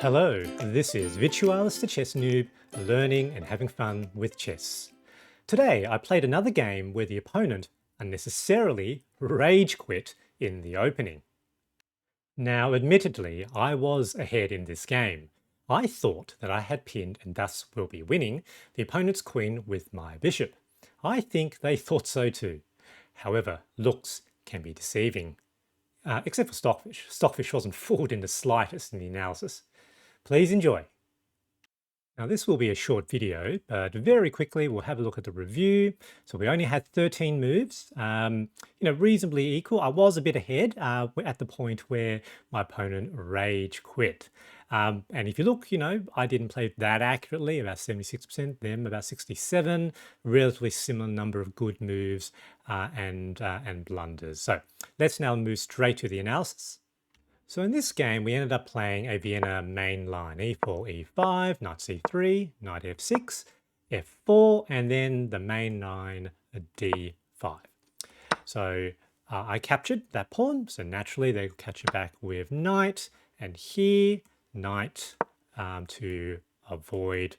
Hello, this is Virtualis the Chess Noob, learning and having fun with chess. Today I played another game where the opponent unnecessarily rage quit in the opening. Now admittedly, I was ahead in this game. I thought that I had pinned and thus will be winning the opponent's queen with my bishop. I think they thought so too. However, looks can be deceiving. Except for Stockfish. Stockfish wasn't fooled in the slightest in the analysis. Please enjoy. Now this will be a short video, but very quickly we'll have a look at the review. So we only had 13 moves, reasonably equal. I was a bit ahead at the point where my opponent rage quit. And if you look, I didn't play that accurately, about 76%, them about 67, relatively similar number of good moves and blunders. So let's now move straight to the analysis. So in this game, we ended up playing a Vienna main line, e4, e5, knight c3, knight f6, f4, and then the main line, d5. So I captured that pawn, so naturally they catch it back with knight, and here, knight to avoid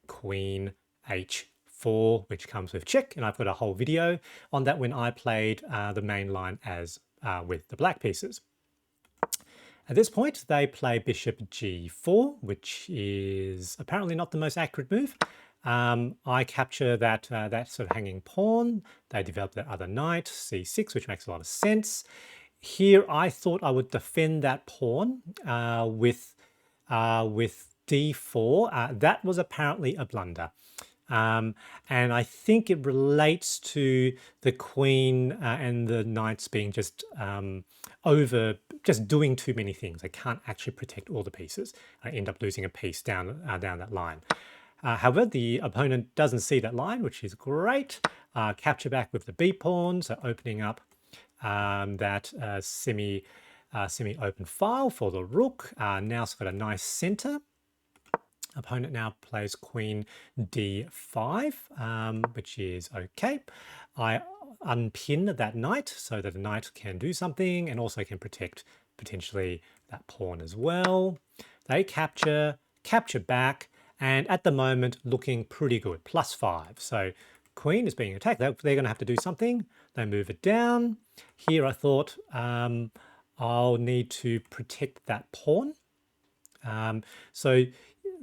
queen h4, which comes with check, and I've got a whole video on that when I played the main line as with the black pieces. At this point, they play bishop g4, which is apparently not the most accurate move. I capture that sort of hanging pawn. They develop that other knight, c6, which makes a lot of sense. Here, I thought I would defend that pawn with d4. That was apparently a blunder. And I think it relates to the queen and the knights being just doing too many things. They can't actually protect all the pieces. I end up losing a piece down that line. However, the opponent doesn't see that line, which is great. Capture back with the b pawn, so opening up that semi-open file for the rook. Now it's got a nice center. Opponent now plays queen d5, which is okay. I unpin that knight so that the knight can do something and also can protect potentially that pawn as well. They capture back, and at the moment looking pretty good, +5. So queen is being attacked. They're going to have to do something. They move it down. Here I thought I'll need to protect that pawn. So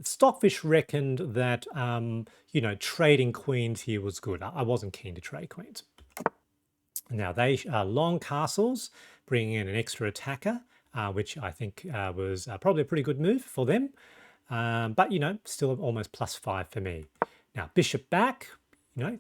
Stockfish reckoned that, trading queens here was good. I wasn't keen to trade queens. Now, they are long castles, bringing in an extra attacker, which I think was probably a pretty good move for them. But, still almost +5 for me. Now, bishop back,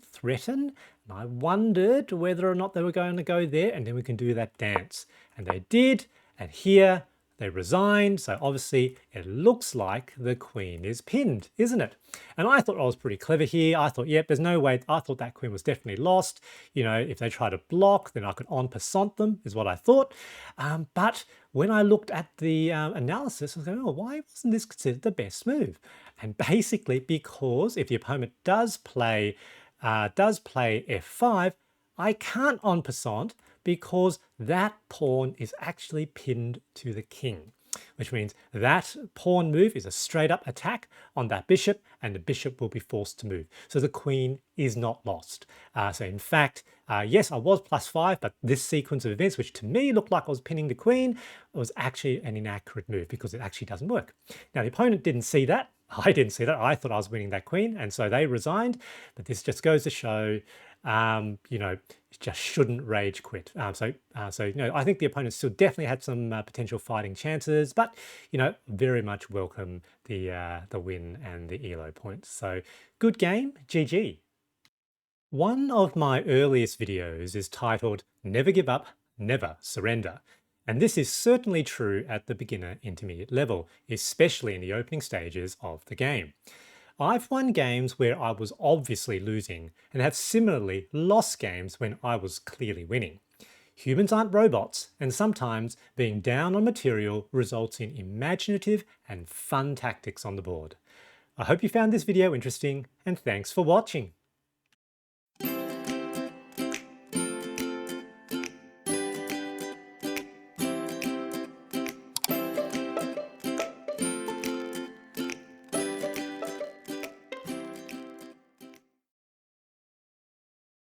threaten. And I wondered whether or not they were going to go there, and then we can do that dance. And they did, and here they resigned, so obviously it looks like the queen is pinned, isn't it? And I thought I was pretty clever here. I thought, yep, there's no way. I thought that queen was definitely lost. If they try to block, then I could en passant them, is what I thought. But when I looked at the analysis, I was going, oh, why wasn't this considered the best move? And basically because if the opponent does play f5, I can't en passant because that pawn is actually pinned to the king, which means that pawn move is a straight up attack on that bishop, and the bishop will be forced to move. So the queen is not lost. So in fact, yes, I was +5, but this sequence of events, which to me looked like I was pinning the queen, was actually an inaccurate move because it actually doesn't work. Now the opponent didn't see that. I didn't see that. I thought I was winning that queen, and so they resigned. But this just goes to show, just shouldn't rage quit. I think the opponent still definitely had some potential fighting chances, but very much welcome the win and the ELO points. So good game, GG. One of my earliest videos is titled "Never Give Up, Never Surrender." And this is certainly true at the beginner intermediate level, especially in the opening stages of the game. I've won games where I was obviously losing and have similarly lost games when I was clearly winning. Humans aren't robots, and sometimes being down on material results in imaginative and fun tactics on the board. I hope you found this video interesting, and thanks for watching.